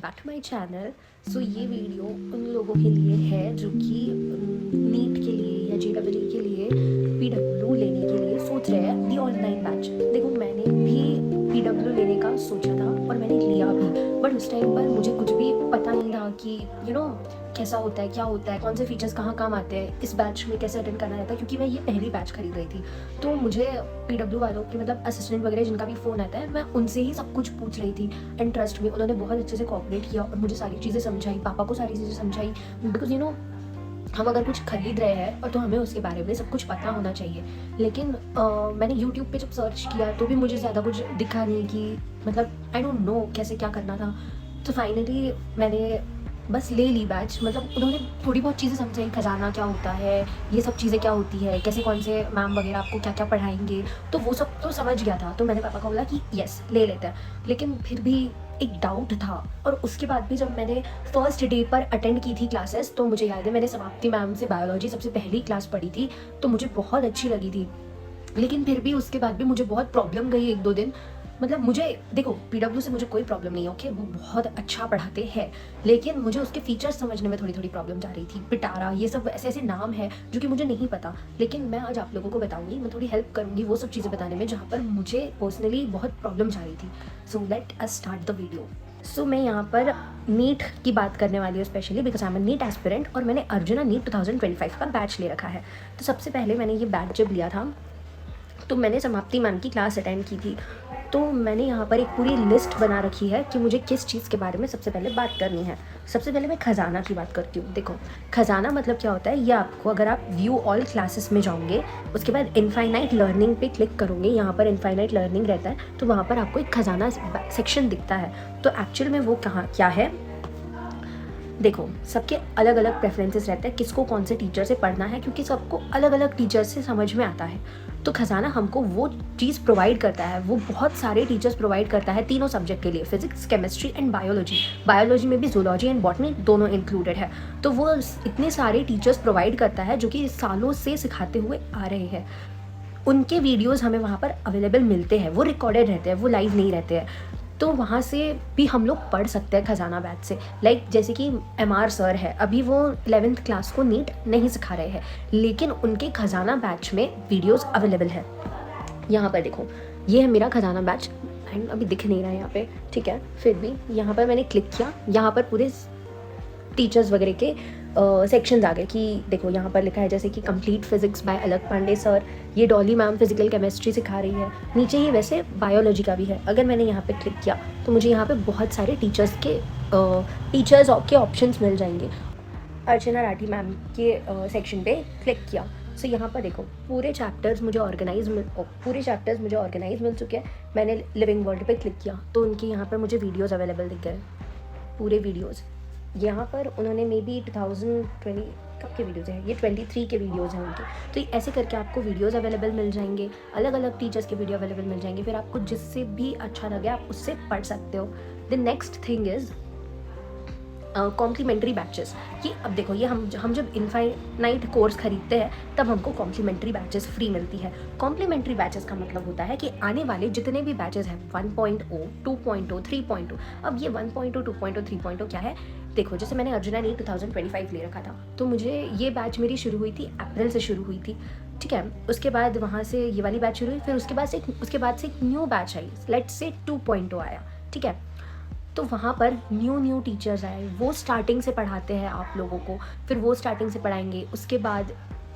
Back to my channel. So ये video उन लोगों के लिए है जो कि नीट के लिए या JEE के लिए PW लेने के लिए सोच रहे हैं दी ऑनलाइन बैच। देखो, मैंने भी PW लेने का सोचा था और मैंने लिया भी, बट उस टाइम पर मुझे कुछ भी पता नहीं था कि कैसा होता है, क्या होता है, कौन से फीचर्स कहाँ काम आते हैं, इस बैच में कैसे अटेंड करना रहता है, क्योंकि मैं ये पहली बैच खरीद रही थी। तो मुझे PW वालों के मतलब असिस्टेंट वगैरह जिनका भी फ़ोन आता है, मैं उनसे ही सब कुछ पूछ रही थी। एंड ट्रस्ट में उन्होंने बहुत अच्छे से कोऑपरेट किया और मुझे सारी चीज़ें समझाई, पापा को सारी चीज़ें समझाई। बिकॉज हम अगर कुछ खरीद रहे हैं और तो हमें उसके बारे में सब कुछ पता होना चाहिए। लेकिन मैंने यूट्यूब पे जब सर्च किया तो भी मुझे ज़्यादा कुछ दिखा नहीं कि मतलब आई डोंट नो कैसे क्या करना था। तो फाइनली मैंने बस ले ली बैच। मतलब उन्होंने थोड़ी बहुत चीज़ें समझाई, खजाना क्या होता है, ये सब चीज़ें क्या होती है, कैसे कौन से मैम वगैरह आपको क्या क्या पढ़ाएंगे, तो वो सब तो समझ गया था। तो मैंने पापा को बोला कि यस ले लेते हैं। लेकिन फिर भी एक डाउट था। और उसके बाद भी जब मैंने फर्स्ट डे पर अटेंड की थी क्लासेस, तो मुझे याद है मैंने समाप्ति मैम से बायोलॉजी सबसे पहली क्लास पढ़ी थी, तो मुझे बहुत अच्छी लगी थी। लेकिन फिर भी उसके बाद भी मुझे बहुत प्रॉब्लम गई 1-2 दिन। मतलब मुझे देखो, PW से मुझे कोई प्रॉब्लम नहीं है, ओके, वो बहुत अच्छा पढ़ाते हैं, लेकिन मुझे उसके फीचर्स समझने में थोड़ी थोड़ी प्रॉब्लम जा रही थी। पिटारा, ये सब ऐसे ऐसे नाम है जो कि मुझे नहीं पता। लेकिन मैं आज आप लोगों को बताऊंगी, मैं थोड़ी हेल्प करूंगी वो सब चीज़ें बताने में जहाँ पर मुझे पर्सनली बहुत प्रॉब्लम जा रही थी। So let us start the video. So मैं यहाँ पर नीट की बात करने वाली हूँ specially because I am a NEET aspirant और मैंने अर्जुना नीट 2025 का बैच ले रखा है। तो सबसे पहले मैंने ये बैच जब लिया था तो मैंने समाप्ति मैम की क्लास अटेंड की थी। तो मैंने यहाँ पर एक पूरी लिस्ट बना रखी है कि मुझे किस चीज़ के बारे में सबसे पहले बात करनी है। सबसे पहले मैं खजाना की बात करती हूँ। देखो, खजाना मतलब क्या होता है, ये आपको अगर आप व्यू ऑल क्लासेस में जाओगे, उसके बाद इनफाइनाइट लर्निंग पे क्लिक करोगे, यहाँ पर इनफाइनाइट लर्निंग रहता है, तो वहाँ पर आपको एक खजाना सेक्शन दिखता है। तो एक्चुअल में वो कहाँ क्या है, देखो, सबके अलग अलग प्रेफरेंसेस रहते हैं किसको कौन से टीचर से पढ़ना है, क्योंकि सबको अलग अलग टीचर से समझ में आता है। तो खजाना हमको वो चीज़ प्रोवाइड करता है, वो बहुत सारे टीचर्स प्रोवाइड करता है तीनों सब्जेक्ट के लिए, physics, chemistry and biology. Biology में भी जूलॉजी एंड बॉटनी दोनों इंक्लूडेड है। तो वो इतने सारे टीचर्स प्रोवाइड करता है जो कि सालों से सिखाते हुए आ रहे हैं। उनके वीडियोज़ हमें वहाँ पर अवेलेबल मिलते हैं, वो रिकॉर्डेड रहते हैं, वो लाइव नहीं रहते हैं। तो वहाँ से भी हम लोग पढ़ सकते हैं खजाना बैच से। लाइक जैसे कि MR सर है, अभी वो 11th क्लास को नीट नहीं सिखा रहे हैं, लेकिन उनके खजाना बैच में वीडियोस अवेलेबल है। यहाँ पर देखो, ये है मेरा खजाना बैच एंड अभी दिख नहीं रहा है यहाँ पे, ठीक है, फिर भी यहाँ पर मैंने क्लिक किया, यहाँ पर पूरे टीचर्स वगैरह के सेक्शंस आ गए कि देखो यहाँ पर लिखा है जैसे कि कंप्लीट फिजिक्स बाय अलग पांडे सर, ये डॉली मैम फिजिकल केमिस्ट्री सिखा रही है। नीचे ही वैसे बायोलॉजी का भी है। अगर मैंने यहाँ पे क्लिक किया तो मुझे यहाँ पे बहुत सारे टीचर्स के ऑप्शंस मिल जाएंगे। अर्चना राठी मैम के सेक्शन पे क्लिक किया। सो यहाँ पर देखो, पूरे चैप्टर्स मुझे ऑर्गेनाइज मिल चुके हैं। मैंने लिविंग वर्ल्ड पे क्लिक किया तो उनके यहाँ पर मुझे वीडियोज़ अवेलेबल दिख गए, पूरे वीडियोज़। यहाँ पर उन्होंने मे बी 2020 कब के वीडियोज़ हैं, ये 23 के वीडियोज़ हैं उनके। तो ऐसे करके आपको वीडियोज़ अवेलेबल मिल जाएंगे, अलग अलग टीचर्स के वीडियो अवेलेबल मिल जाएंगे। फिर आपको जिससे भी अच्छा लगे आप उससे पढ़ सकते हो। The next thing is complimentary batches. ये अब देखो, ये हम जब इनफाइनाइट कोर्स खरीदते हैं तब हमको कॉम्प्लीमेंट्री बैचेस फ्री मिलती है। कॉम्प्लीमेंट्री बैचेस का मतलब होता है कि आने वाले जितने भी बैचेस हैं 1.0, 2.0, 3.0, अब ये 1.0, 2.0, 3.0 क्या है, देखो, जैसे मैंने अर्जुना नीट 2025 ले रखा था, तो मुझे ये बैच मेरी शुरू हुई थी अप्रैल से शुरू हुई थी, ठीक है। उसके बाद वहाँ से ये वाली बैच शुरू हुई, फिर उसके बाद से एक new batch I, let's say 2.0 आया, ठीक है। तो वहाँ पर न्यू टीचर्स आए, वो स्टार्टिंग से पढ़ाते हैं आप लोगों को, फिर वो स्टार्टिंग से पढ़ाएंगे। उसके बाद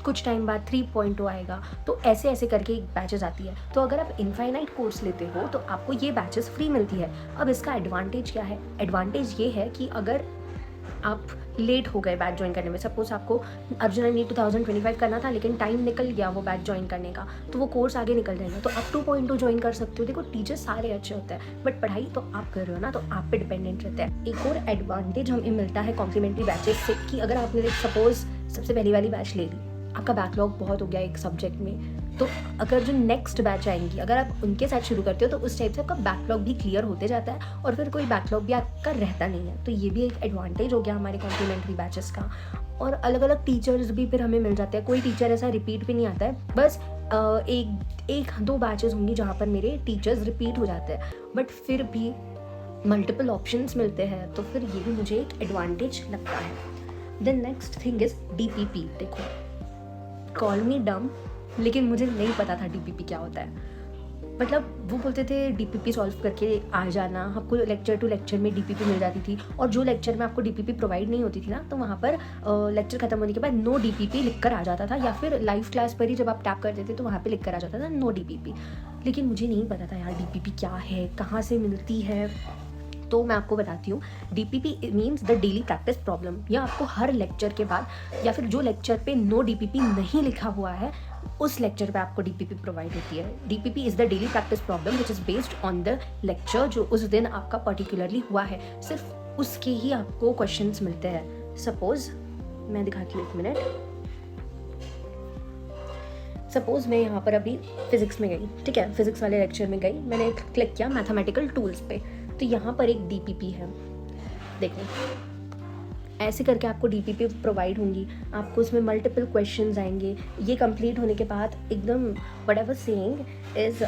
कुछ टाइम बाद 3.0 आएगा। तो ऐसे ऐसे करके एक बैचेस आती है। तो अगर आप इनफाइनाइट कोर्स लेते हो तो आपको ये बैचेस फ्री मिलती है। अब इसका एडवांटेज क्या है, एडवांटेज ये है कि अगर आप लेट हो गए बैच ज्वाइन करने में, सपोज आपको अर्जुना नीट 2025 करना था लेकिन टाइम निकल गया वो बैच ज्वाइन करने का, तो वो कोर्स आगे निकल जाएगा, तो आप 2.2 ज्वाइन कर सकते हो। देखो, टीचर्स सारे अच्छे होते हैं बट पढ़ाई तो आप कर रहे हो ना, तो आप पे डिपेंडेंट रहता है। एक और एडवांटेज हमें मिलता है कॉम्प्लीमेंट्री बैचेस से कि अगर आपने सपोज सबसे पहली वाली बैच ले ली, आपका बैकलॉग बहुत हो गया एक सब्जेक्ट में, तो अगर जो नेक्स्ट बैच आएंगी अगर आप उनके साथ शुरू करते हो तो उस टाइप से आपका बैकलॉग भी क्लियर होते जाता है और फिर कोई बैकलॉग भी आपका रहता नहीं है। तो ये भी एक एडवांटेज हो गया हमारे कॉम्प्लीमेंट्री बैचेस का। और अलग अलग टीचर्स भी फिर हमें मिल जाते हैं, कोई टीचर ऐसा रिपीट भी नहीं आता है, बस एक 2 बैचेस होंगी जहाँ पर मेरे टीचर्स रिपीट हो जाते हैं, बट फिर भी मल्टीपल ऑप्शंस मिलते हैं, तो फिर ये भी मुझे एक एडवांटेज लगता है। Then next thing is DPP। देखो, कॉल मी डम, लेकिन मुझे नहीं पता था DPP क्या होता है। मतलब वो बोलते थे DPP सॉल्व करके आ जाना, आपको लेक्चर टू लेक्चर में DPP मिल जाती थी, और जो लेक्चर में आपको DPP प्रोवाइड नहीं होती थी ना, तो वहाँ पर लेक्चर खत्म होने के बाद नो DPP लिख कर आ जाता था, या फिर लाइव क्लास पर ही जब आप टैप करते थे तो वहाँ पे लिख कर आ जाता था नो DPP। लेकिन मुझे नहीं पता था यार DPP क्या है, कहाँ से मिलती है। तो मैं आपको बताती हूँ, DPP means the daily practice problem. या आपको हर लेक्चर के बाद, या फिर जो लेक्चर पे नो DPP नहीं लिखा हुआ है, उस लेक्चर पे आपको DPP प्रोवाइड होती है। DPP is the daily practice problem which is based on the lecture जो उस दिन आपका पर्टिकुलरली हुआ है, सिर्फ उसके ही आपको क्वेश्चंस मिलते हैं। सपोज मैं दिखाती हूँ, 1 मिनट। सपोज मैं यहाँ पर अभी फिजिक्स में गई, ठीक है, फिजिक्स वाले लेक्चर में गई, मैंने क्लिक किया मैथमेटिकल टूल्स पे, तो यहाँ पर एक DPP है। देखो, ऐसे करके आपको DPP प्रोवाइड होंगी, आपको उसमें मल्टीपल क्वेश्चंस आएंगे। ये कंप्लीट होने के बाद एकदम व्हाटएवर सेइंग इज़,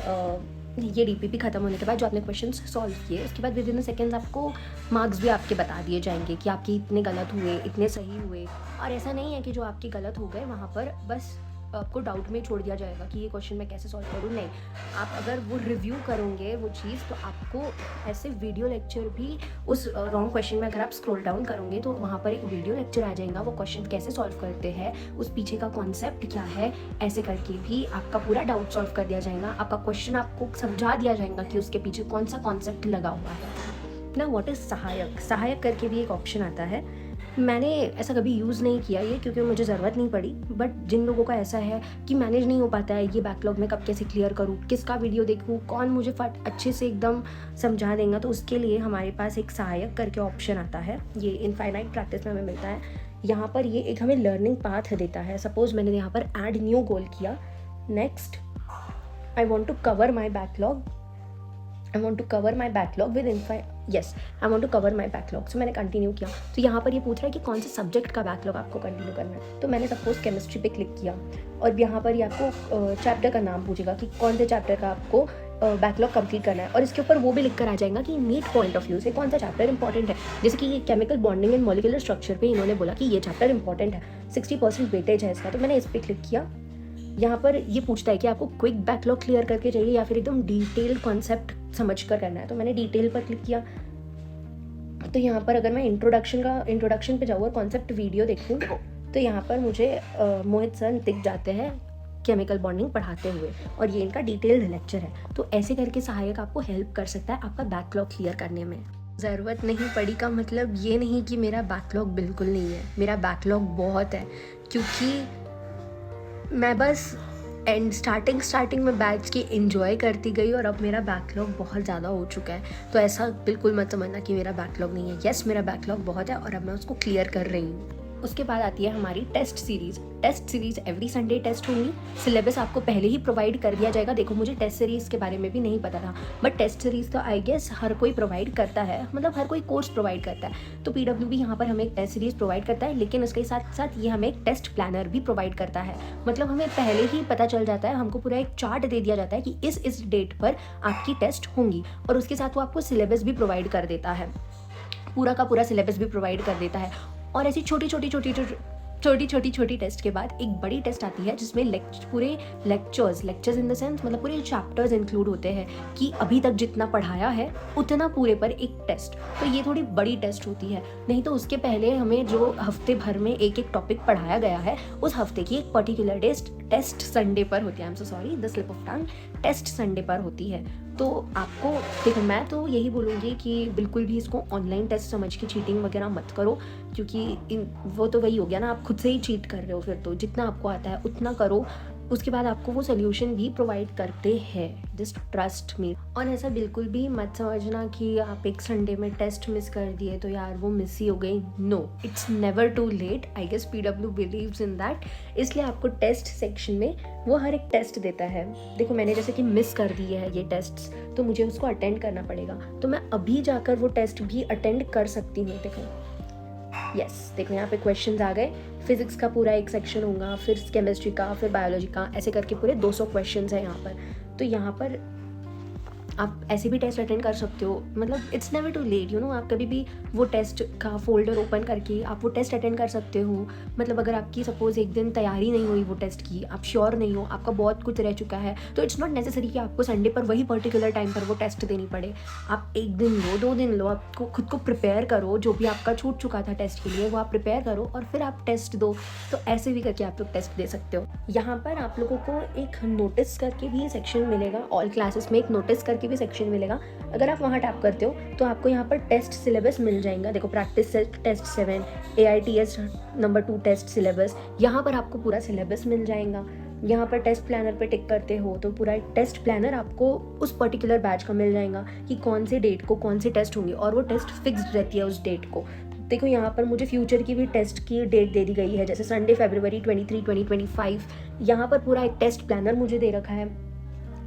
ये DPP खत्म होने के बाद जो आपने क्वेश्चंस सॉल्व किए, उसके बाद विद इन सेकेंड्स आपको मार्क्स भी आपके बता दिए जाएंगे कि आपके इतने गलत हुए, इतने सही हुए। और ऐसा नहीं है कि जो आपके गलत हो गए वहाँ पर बस आपको डाउट में छोड़ दिया जाएगा कि ये क्वेश्चन मैं कैसे सॉल्व करूँ। नहीं, आप अगर वो रिव्यू करोगे वो चीज़, तो आपको ऐसे वीडियो लेक्चर भी उस रॉन्ग क्वेश्चन में अगर आप स्क्रॉल डाउन करोगे तो वहाँ पर एक वीडियो लेक्चर आ जाएगा, वो क्वेश्चन कैसे सॉल्व करते हैं, उस पीछे का कॉन्सेप्ट क्या है, ऐसे करके भी आपका पूरा डाउट सॉल्व कर दिया जाएगा। आपका क्वेश्चन आपको समझा दिया जाएगा कि उसके पीछे कौन सा कॉन्सेप्ट लगा हुआ है ना। व्हाट इज़ सहायक, सहायक करके भी एक ऑप्शन आता है। मैंने ऐसा कभी यूज़ नहीं किया ये, क्योंकि मुझे ज़रूरत नहीं पड़ी, बट जिन लोगों का ऐसा है कि मैनेज नहीं हो पाता है ये बैकलॉग में कब कैसे क्लियर करूँ, किसका वीडियो देखूँ, कौन मुझे अच्छे से एकदम समझा देगा, तो उसके लिए हमारे पास एक सहायक करके ऑप्शन आता है। ये इनफाइनाइट प्रैक्टिस में हमें मिलता है। यहाँ पर ये एक हमें लर्निंग पाथ देता है। सपोज मैंने यहाँ पर ऐड न्यू गोल किया, next I want to cover my backlog, I want to cover my backlog with I want to cover my backlog. So मैंने कंटिन्यू किया, तो यहाँ पर ये पूछ रहा है कि कौन से सब्जेक्ट का बैकलॉग आपको कंटिन्यू करना है। तो मैंने सपोज केमिस्ट्री पे क्लिक किया, और यहाँ पर ये आपको चैप्टर का नाम पूछेगा कि कौन से चैप्टर का आपको बैकलॉग कंप्लीट करना है, और इसके ऊपर वो भी लिख कर आ जाएगा कि नीट पॉइंट ऑफ व्यू से कौन सा चैप्टर इंपॉर्टेंट है। जैसे कि ये chemical bonding and molecular structure पे इन्होंने बोला कि ये चैप्टर इंपॉर्टेंट है, 60% वेटेज है इसका, तो मैंने इस पर क्लिक किया। यहाँ पर ये पूछता है कि आपको क्विक बैकलॉग क्लियर करके चाहिए या फिर एकदम डिटेल्ड कॉन्सेप्ट समझ कर करना है, तो मैंने डिटेल पर क्लिक किया। तो यहाँ पर अगर मैं इंट्रोडक्शन पे जाऊँ और कॉन्सेप्ट वीडियो देखूँ, तो यहाँ पर मुझे मोहित सर दिख जाते हैं केमिकल बॉन्डिंग पढ़ाते हुए, और ये इनका डिटेल्ड लेक्चर है। तो ऐसे करके सहायक आपको हेल्प कर सकता है आपका बैकलॉग क्लियर करने में। ज़रूरत नहीं पड़ी का मतलब ये नहीं कि मेरा बैकलॉग बिल्कुल नहीं है, मेरा बैकलॉग बहुत है, क्योंकि मैं बस स्टार्टिंग में बैच की एंजॉय करती गई, और अब मेरा बैकलॉग बहुत ज़्यादा हो चुका है। तो ऐसा बिल्कुल मत समझना कि मेरा बैकलॉग नहीं है। यस, मेरा बैकलॉग बहुत है और अब मैं उसको क्लियर कर रही हूँ। उसके बाद आती है हमारी test series. Test series every Sunday test होंगी, सिलेबस आपको पहले ही प्रोवाइड कर दिया जाएगा। देखो, मुझे टेस्ट सीरीज़ के बारे में भी नहीं पता था, बट टेस्ट सीरीज़ तो आई गेस हर कोई प्रोवाइड करता है, मतलब हर कोई कोर्स प्रोवाइड करता है। तो PW भी यहाँ पर हमें एक टेस्ट सीरीज़ प्रोवाइड करता है, लेकिन उसके साथ साथ ये हमें एक टेस्ट प्लानर भी प्रोवाइड करता है। मतलब हमें पहले ही पता चल जाता है, हमको पूरा एक चार्ट दे दिया जाता है कि इस डेट पर आपकी टेस्ट होंगी, और उसके साथ वो आपको सिलेबस भी प्रोवाइड कर देता है, पूरा का पूरा सिलेबस भी प्रोवाइड कर देता है। और ऐसी छोटी छोटी टेस्ट के बाद एक बड़ी टेस्ट आती है, जिसमें पूरे लेक्चर्स इन द सेंस मतलब पूरे चैप्टर्स इंक्लूड होते हैं कि अभी तक जितना पढ़ाया है उतना पूरे पर एक टेस्ट। तो ये थोड़ी बड़ी टेस्ट होती है। नहीं तो उसके पहले हमें जो हफ्ते भर में एक टॉपिक पढ़ाया गया है, उस हफ्ते की एक पर्टिकुलर टेस्ट संडे पर होती है। I am so sorry, the slip of tongue, test Sunday पर होती है। तो आपको देखो, मैं तो यही बोलूँगी कि बिल्कुल भी इसको ऑनलाइन टेस्ट समझ के चीटिंग वगैरह मत करो, क्योंकि वो तो वही हो गया ना, आप खुद से ही चीट कर रहे हो। फिर तो जितना आपको आता है उतना करो, उसके बाद आपको वो सोल्यूशन भी प्रोवाइड करते हैं। Just trust me. और ऐसा बिल्कुल भी मत समझना कि आप एक संडे में टेस्ट मिस कर दिए तो यार वो मिस ही हो गई। No, it's never too late. I guess PW believes in that. इसलिए आपको टेस्ट सेक्शन में वो हर एक टेस्ट देता है। देखो, मैंने जैसे कि मिस कर दी है ये टेस्ट, तो मुझे उसको अटेंड करना पड़ेगा, तो मैं अभी जाकर वो टेस्ट भी अटेंड कर सकती हूँ। देखो, यस, देखो यहाँ पे क्वेश्चंस आ गए। फिजिक्स का पूरा एक सेक्शन होगा, फिर केमिस्ट्री का, फिर बायोलॉजी का, ऐसे करके पूरे 200 क्वेश्चंस हैं यहाँ पर। तो यहाँ पर आप ऐसे भी टेस्ट अटेंड कर सकते हो, मतलब it's never too late, you know. आप कभी भी वो टेस्ट का फोल्डर ओपन करके आप वो टेस्ट अटेंड कर सकते हो। मतलब अगर आपकी सपोज एक दिन तैयारी नहीं हुई वो टेस्ट की, आप श्योर नहीं हो, आपका बहुत कुछ रह चुका है, तो इट्स नॉट नेसेसरी कि आपको संडे पर वही पर्टिकुलर टाइम पर वो टेस्ट देनी पड़े। आप 1 दिन लो, 2 दिन लो, आपको खुद को प्रिपेयर करो, जो भी आपका छूट चुका था टेस्ट के लिए वो आप प्रिपेयर करो और फिर आप टेस्ट दो। तो ऐसे भी करके आप लोग टेस्ट दे सकते हो। यहाँ पर आप लोगों को एक नोटिस करके भी सेक्शन मिलेगा, ऑल क्लासेस में एक नोटिस करके भी सेक्शन मिलेगा। अगर आप वहाँ टैप करते हो तो आपको यहाँ पर टेस्ट सिलेबस मिल जाएगा। देखो, practice test 7, AITS number 2 test syllabus, यहाँ पर आपको पूरा सिलेबस मिल जाएगा। यहाँ पर टेस्ट प्लानर पे टिक करते हो तो पूरा एक टेस्ट प्लानर आपको उस पर्टिकुलर बैच का मिल जाएगा कि कौन से डेट को कौन से टेस्ट होंगे, और वो टेस्ट फिक्स्ड रहती है उस डेट को। देखो, यहाँ पर मुझे फ्यूचर की भी टेस्ट की डेट दे दी गई है, जैसे संडे February 23, 2025। यहाँ पर पूरा एक टेस्ट प्लानर मुझे दे रखा है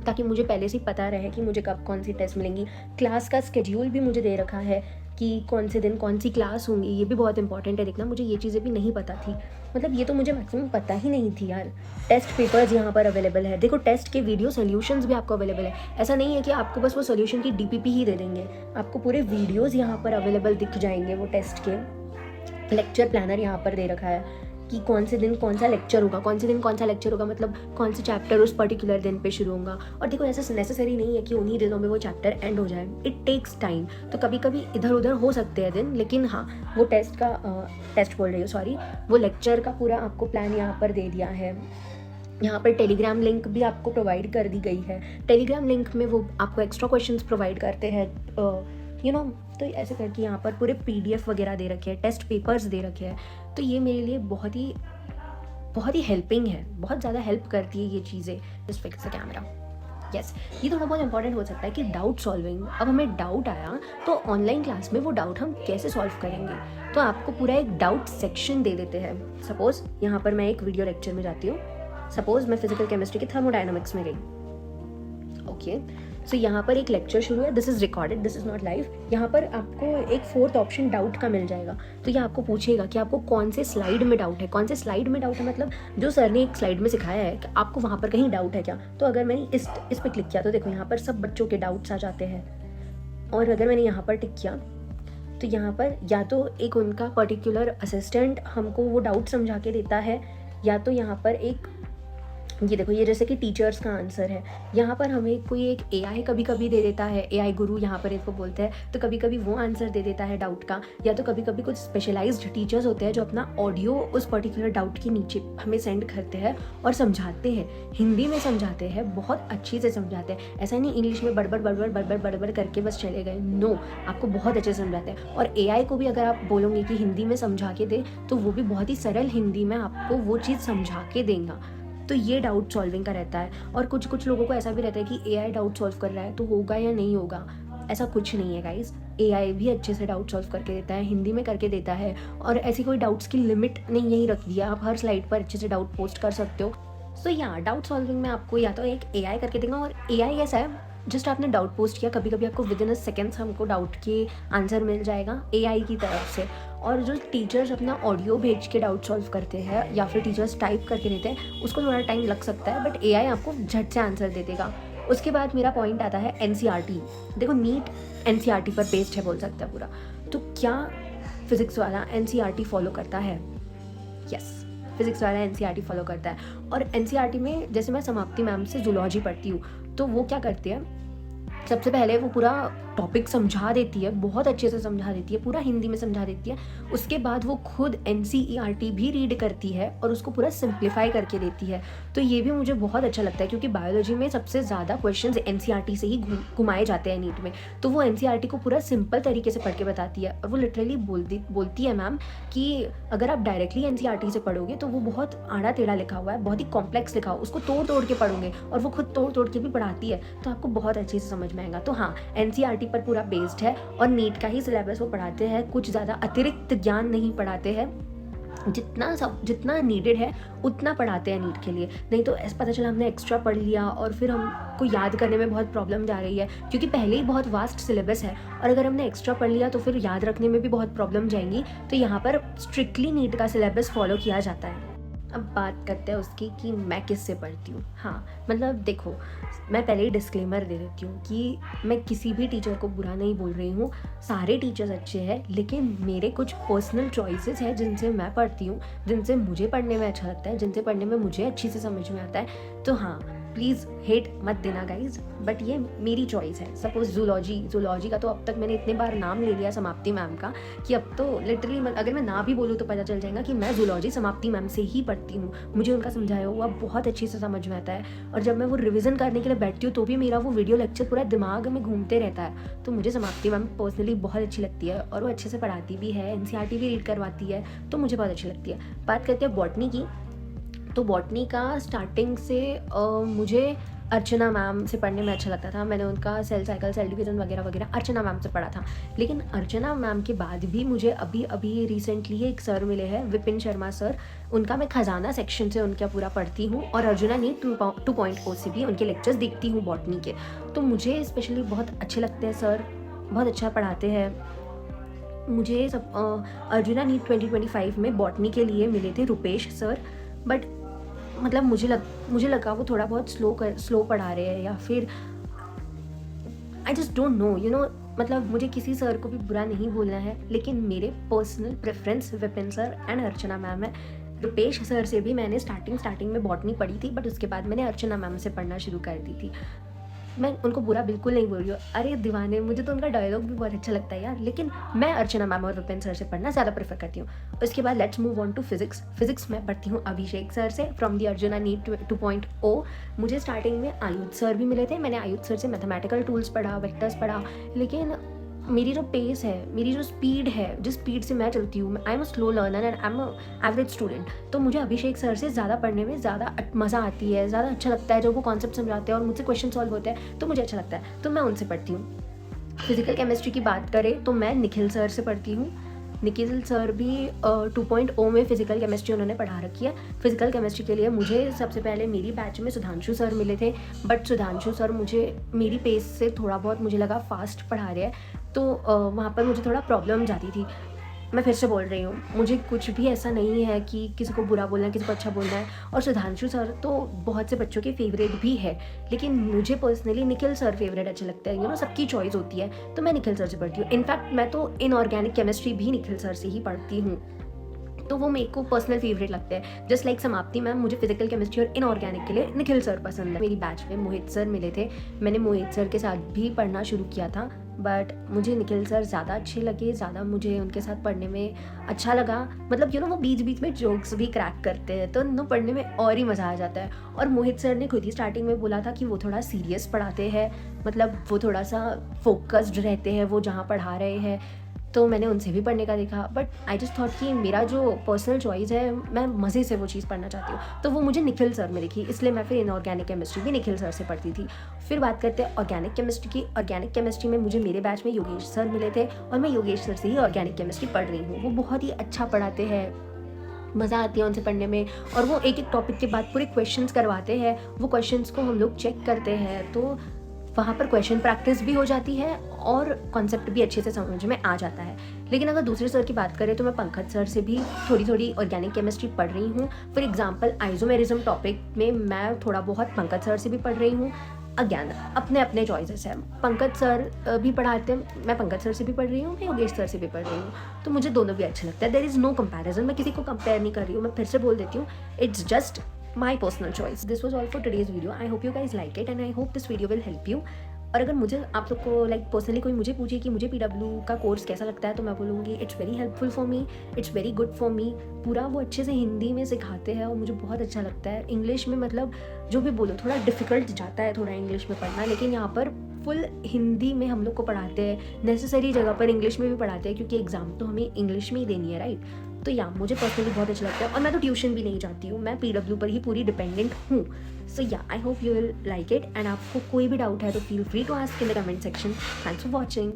ताकि मुझे पहले से ही पता रहे कि मुझे कब कौन सी टेस्ट मिलेंगी। क्लास का स्केड्यूल भी मुझे दे रखा है कि कौन से दिन कौन सी क्लास होंगी। ये भी बहुत इंपॉर्टेंट है देखना, मुझे ये चीज़ें भी नहीं पता थी, मतलब ये तो मुझे मैक्सिमम पता ही नहीं थी यार। टेस्ट पेपर्स यहाँ पर अवेलेबल है। देखो, टेस्ट के वीडियो सोल्यूशंस भी आपको अवेलेबल है। ऐसा नहीं है कि आपको बस वो सोल्यूशन की DPP ही दे देंगे, आपको पूरे वीडियोज़ यहाँ पर अवेलेबल दिख जाएंगे। वो टेस्ट के लेक्चर प्लानर यहाँ पर दे रखा है कि कौन से दिन कौन सा लेक्चर होगा, कौन से दिन कौन सा लेक्चर होगा, मतलब कौन से चैप्टर उस पर्टिकुलर दिन पे शुरू होगा। और देखो, ऐसा नेसेसरी नहीं है कि उन्हीं दिनों में वो चैप्टर एंड हो जाए, इट टेक्स टाइम। तो कभी कभी इधर उधर हो सकते हैं दिन, लेकिन हाँ, वो टेस्ट बोल रही हूँ सॉरी, वो लेक्चर का पूरा आपको प्लान यहाँ पर दे दिया है। यहाँ पर टेलीग्राम लिंक भी आपको प्रोवाइड कर दी गई है। टेलीग्राम लिंक में वो आपको एक्स्ट्रा क्वेश्चंस प्रोवाइड करते हैं, यू नो। तो ऐसे करके यहाँ पर पूरे PDF वगैरह दे रखे हैं, टेस्ट पेपर्स दे रखे हैं। तो ये मेरे लिए बहुत ही हेल्पिंग है, बहुत ज़्यादा हेल्प करती है ये चीज़ें। Just fix the camera. Yes, ये थोड़ा बहुत इंपॉर्टेंट हो सकता है कि डाउट सॉल्विंग। अब हमें डाउट आया तो ऑनलाइन क्लास में वो डाउट हम कैसे सॉल्व करेंगे, तो आपको पूरा एक डाउट सेक्शन दे देते हैं। सपोज यहाँ पर मैं एक वीडियो लेक्चर में जाती हूँ, सपोज मैं फिजिकल केमिस्ट्री की थर्मोडायनामिक्स में गई। ओके, सो यहाँ पर एक लेक्चर शुरू है, this is recorded, this is not live. यहाँ पर आपको एक 4th ऑप्शन डाउट का मिल जाएगा। तो ये आपको पूछेगा कि आपको कौन से स्लाइड में डाउट है। कौन से स्लाइड में डाउट है मतलब जो सर ने एक स्लाइड में सिखाया है, कि आपको वहाँ पर कहीं डाउट है क्या। तो अगर मैंने इस पर क्लिक किया तो देखो यहाँ पर सब बच्चों के डाउट्स आ जाते हैं। और अगर मैंने यहाँ पर टिक किया तो यहाँ पर या तो एक उनका पर्टिकुलर असिस्टेंट हमको वो डाउट समझा के देता है, या तो यहाँ पर एक, ये देखो, ये जैसे कि टीचर्स का आंसर है। यहाँ पर हमें कोई एक AI कभी कभी दे देता है, AI गुरु यहाँ पर इसको बोलते हैं। तो कभी कभी वो आंसर दे देता है डाउट का, या तो कभी कभी कुछ स्पेशलाइज्ड टीचर्स होते हैं जो अपना ऑडियो उस पर्टिकुलर डाउट के नीचे हमें सेंड करते हैं और समझाते हैं, हिंदी में समझाते हैं, बहुत अच्छी से समझाते हैं। ऐसा नहीं इंग्लिश में बड़बड़ करके बस चले गए, नो, आपको बहुत अच्छे से समझाते हैं। और AI को भी अगर आप बोलोगे कि हिंदी में समझा के दे, तो वो भी बहुत ही सरल हिंदी में आपको वो चीज़ समझा के देगा। तो ये डाउट सॉल्विंग का रहता है। और कुछ लोगों को ऐसा भी रहता है कि AI डाउट सॉल्व कर रहा है तो होगा या नहीं होगा। ऐसा कुछ नहीं है गाइस, AI भी अच्छे से डाउट सॉल्व करके देता है, हिंदी में करके देता है। और ऐसी कोई डाउट्स की लिमिट नहीं यही रख दिया, आप हर स्लाइड पर अच्छे से डाउट पोस्ट कर सकते हो। सो यहाँ डाउट सॉल्विंग में आपको या तो एक AI करके देगा, और AI ऐसा है, जस्ट आपने डाउट पोस्ट किया, कभी कभी आपको विद इन अ सेकेंड्स हमको डाउट के आंसर मिल जाएगा AI की तरफ से। और जो टीचर्स अपना ऑडियो भेज के डाउट सॉल्व करते हैं या फिर टीचर्स टाइप करके देते हैं, उसको थोड़ा टाइम लग सकता है, बट AI आपको झट से आंसर दे देगा। उसके बाद मेरा पॉइंट आता है NCERT। देखो, नीट NCERT पर बेस्ड है बोल सकता है पूरा। तो क्या फिजिक्स वाला NCERT फॉलो करता है? यस, फिजिक्स वाला NCERT फॉलो करता है। और NCERT में जैसे मैं समाप्ति मैम से जूलॉजी पढ़ती हूँ, तो वो क्या करती है, सबसे पहले वो पूरा टॉपिक समझा देती है, बहुत अच्छे से समझा देती है, पूरा हिंदी में समझा देती है। उसके बाद वो खुद NCERT भी रीड करती है और उसको पूरा सिंप्लीफाई करके देती है। तो ये भी मुझे बहुत अच्छा लगता है, क्योंकि बायोलॉजी में सबसे ज़्यादा क्वेश्चंस NCERT से ही घुमाए जाते हैं नीट में। तो वो NCERT को पूरा सिंपल तरीके से पढ़ के बताती है। और वो लिटरली बोलती है मैम कि अगर आप डायरेक्टली NCERT से पढ़ोगे तो वो बहुत आड़ा टेढ़ा लिखा हुआ है, बहुत ही कॉम्प्लेक्स लिखा हुआ, उसको तोड़ के पढ़ोगे, और वो खुद तोड़ के भी पढ़ाती है, तो आपको बहुत अच्छे से समझ में आएगा। तो हाँ, NCERT पर पूरा बेस्ड है, और नीट का ही सिलेबस वो पढ़ाते हैं, कुछ ज़्यादा अतिरिक्त ज्ञान नहीं पढ़ाते हैं। जितना नीडेड है उतना पढ़ाते हैं नीट के लिए। नहीं तो ऐसा पता चला हमने एक्स्ट्रा पढ़ लिया और फिर हमको याद करने में बहुत प्रॉब्लम जा रही है, क्योंकि पहले ही बहुत वास्ट सिलेबस है, और अगर हमने एक्स्ट्रा पढ़ लिया तो फिर याद रखने में भी बहुत प्रॉब्लम जाएंगी। तो यहाँ पर स्ट्रिक्टली नीट का सिलेबस फॉलो किया जाता है। अब बात करते हैं उसकी कि मैं किससे पढ़ती हूँ। हाँ, मतलब देखो, मैं पहले ही डिस्क्लेमर दे देती हूँ कि मैं किसी भी टीचर को बुरा नहीं बोल रही हूँ, सारे टीचर्स अच्छे हैं, लेकिन मेरे कुछ पर्सनल चॉइसेस हैं जिनसे मैं पढ़ती हूँ, जिनसे मुझे पढ़ने में अच्छा लगता है, जिनसे पढ़ने में मुझे अच्छी से समझ में आता है। तो हाँ, प्लीज़ हेट मत देना गाइज, बट ये मेरी चॉइस है। सपोज जूलॉजी का तो अब तक मैंने इतने बार नाम ले लिया समाप्ति मैम का कि अब तो लिटरली अगर मैं ना भी बोलूँ तो पता चल जाएगा कि मैं जूलॉजी समाप्ति मैम से ही पढ़ती हूँ। मुझे उनका समझाया हुआ बहुत अच्छे से समझ में आता है, और जब मैं वो रिविज़न करने के लिए बैठती हूँ तो भी मेरा वो वीडियो लेक्चर पूरा दिमाग में घूमते रहता है। तो मुझे समाप्ति मैम पर्सनली बहुत अच्छी लगती है, और वो अच्छे से पढ़ाती भी है, NCERT भी रीड करवाती है, तो मुझे बहुत अच्छी लगती है। बात करते हैं बॉटनी की, तो बॉटनी का स्टार्टिंग से मुझे अर्चना मैम से पढ़ने में अच्छा लगता था। मैंने उनका सेल साइकिल, सेल डिवीज़न वगैरह वगैरह अर्चना मैम से पढ़ा था। लेकिन अर्चना मैम के बाद भी मुझे अभी रिसेंटली एक सर मिले हैं, विपिन शर्मा सर। उनका मैं खजाना सेक्शन से उनका पूरा पढ़ती हूँ, और अर्जुना नीट 2.0 से भी उनके लेक्चर्स देखती हूँ बॉटनी के। तो मुझे स्पेशली बहुत अच्छे लगते हैं सर, बहुत अच्छा पढ़ाते हैं। मुझे सब अर्जुना नीट 2025 में बॉटनी के लिए मिले थे रुपेश सर, बट मतलब मुझे लगा वो थोड़ा बहुत स्लो पढ़ा रहे हैं, या फिर I just don't know, you know, मतलब मुझे किसी सर को भी बुरा नहीं बोलना है, लेकिन मेरे personal preference Vipin sir and Archana ma'am है। रुपेश सर से भी मैंने स्टार्टिंग में बॉटनी पढ़ी थी, बट उसके बाद मैंने अर्चना मैम से पढ़ना शुरू कर दी थी। मैं उनको बुरा बिल्कुल नहीं बोल रही हूँ, अरे दीवाने, मुझे तो उनका डायलॉग भी बहुत अच्छा लगता है यार, लेकिन मैं अर्चना मैम और विपिन सर से पढ़ना ज़्यादा प्रेफर करती हूँ। उसके बाद let's move on to physics में पढ़ती हूँ अभिषेक सर से फ्रॉम दी अर्जुना नीट 2.0। मुझे स्टार्टिंग में आयुध सर भी मिले थे, मैंने आयुध सर से मैथमेटिकल टूल्स पढ़ा, वेक्टर्स पढ़ा, लेकिन मेरी जो पेस है, मेरी जो स्पीड है, जिस स्पीड से मैं चलती हूँ, आई am a slow learner and I am a average student, तो मुझे अभिषेक सर से ज़्यादा पढ़ने में ज़्यादा मज़ा आती है, ज़्यादा अच्छा लगता है। जब वो कॉन्सेप्ट समझाते हैं और मुझसे क्वेश्चन सॉल्व होते हैं तो मुझे अच्छा लगता है, तो मैं उनसे पढ़ती हूँ। फिजिकल केमिस्ट्री की बात करें तो मैं निखिल सर से पढ़ती हूँ। निखिल सर भी 2.0 में फ़िज़िकल केमिस्ट्री उन्होंने पढ़ा रखी है। फ़िज़िकल केमिस्ट्री के लिए मुझे सबसे पहले मेरी बैच में सुधांशु सर मिले थे, बट सुधांशु सर मुझे मेरी पेस से थोड़ा बहुत मुझे लगा फास्ट पढ़ा रहे हैं, तो वहाँ पर मुझे थोड़ा प्रॉब्लम जाती थी। मैं फिर से बोल रही हूँ, मुझे कुछ भी ऐसा नहीं है कि किसी को बुरा बोलना है, किसी को अच्छा बोलना है, और सुधांशु सर तो बहुत से बच्चों के फेवरेट भी है, लेकिन मुझे पर्सनली निखिल सर फेवरेट अच्छे लगते हैं। सबकी चॉइस होती है, तो मैं निखिल सर से पढ़ती हूँ। इनफैक्ट मैं तो इनऑर्गेनिक केमिस्ट्री भी निखिल सर से ही पढ़ती हूँ, तो वो मेरे को पर्सनल फेवरेट लगते हैं। जस्ट लाइक समाप्ति मैम, मुझे फिजिकल केमिस्ट्री और इनऑर्गेनिक के लिए निखिल सर पसंद है। मेरी बैच में मोहित सर मिले थे, मैंने मोहित सर के साथ भी पढ़ना शुरू किया था, बट मुझे निखिल सर ज़्यादा अच्छे लगे, ज़्यादा मुझे उनके साथ पढ़ने में अच्छा लगा। मतलब वो बीच बीच में जोक्स भी क्रैक करते हैं, तो पढ़ने में और ही मज़ा आ जाता है। और मोहित सर ने खुद ही स्टार्टिंग में बोला था कि वो थोड़ा सीरियस पढ़ाते हैं, मतलब वो थोड़ा सा फोकस्ड रहते हैं वो जहाँ पढ़ा रहे हैं, तो मैंने उनसे भी पढ़ने का देखा। बट आई जस्ट थॉट कि मेरा जो पर्सनल चॉइस है, मैं मज़े से वो चीज़ पढ़ना चाहती हूँ, तो वो मुझे निखिल सर में दिखी, इसलिए मैं फिर इनऑर्गेनिक केमिस्ट्री भी निखिल सर से पढ़ती थी। फिर बात करते हैं ऑर्गेनिक केमिस्ट्री की। ऑर्गेनिक केमिस्ट्री में मुझे मेरे बैच में योगेश सर मिले थे, और मैं योगेश सर से ही ऑर्गेनिक केमिस्ट्री पढ़ रही हूँ। वो बहुत ही अच्छा पढ़ाते हैं, मज़ा आती है उनसे पढ़ने में, और वो एक टॉपिक के बाद पूरे क्वेश्चंस करवाते हैं, वो क्वेश्चंस को हम लोग चेक करते हैं, तो वहाँ पर क्वेश्चन प्रैक्टिस भी हो जाती है और कॉन्सेप्ट भी अच्छे से समझ में आ जाता है। लेकिन अगर दूसरे सर की बात करें तो मैं पंकज सर से भी थोड़ी ऑर्गेनिक केमिस्ट्री पढ़ रही हूँ। फॉर एग्जांपल आइसोमेरिज्म टॉपिक में मैं थोड़ा बहुत पंकज सर से भी पढ़ रही हूँ। अगेन अपने अपने चॉइसेस हैं, पंकज सर भी पढ़ाते हैं, मैं पंकज सर से भी पढ़ रही हूँ, मैं योगेश सर से भी पढ़ रही हूँ, तो मुझे दोनों भी अच्छे लगते हैं। देयर इज़ नो कंपैरिजन, मैं किसी को कंपेयर नहीं कर रही हूँ, मैं फिर से बोल देती हूँ, it's just my personal choice. This was all for today's video. I hope you guys like it and I hope this video will help you. और अगर मुझे आप लोग को पर्सनली कोई मुझे पूछे कि मुझे PW का कोर्स कैसा लगता है, तो मैं बोलूँगी it's very helpful for me, it's very good for me. पूरा वो अच्छे से हिंदी में सिखाते हैं और मुझे बहुत अच्छा लगता है। इंग्लिश में मतलब जो भी बोलो थोड़ा डिफ़िकल्ट जाता है थोड़ा इंग्लिश में पढ़ना, लेकिन यहाँ पर फुल हिंदी में हम लोग को पढ़ाते हैं, नेसेसरी जगह पर इंग्लिश में भी पढ़ाते हैं, क्योंकि एग्ज़ाम तो हमें इंग्लिश में ही देनी है, राइट। तो या मुझे पर्सनली बहुत अच्छा लगता है, और मैं तो ट्यूशन भी नहीं जाती हूँ, मैं PW पर ही पूरी डिपेंडेंट हूँ। So yeah I hope you will like it, and आपको कोई भी डाउट है तो feel free to ask in the comment section. Thanks for watching.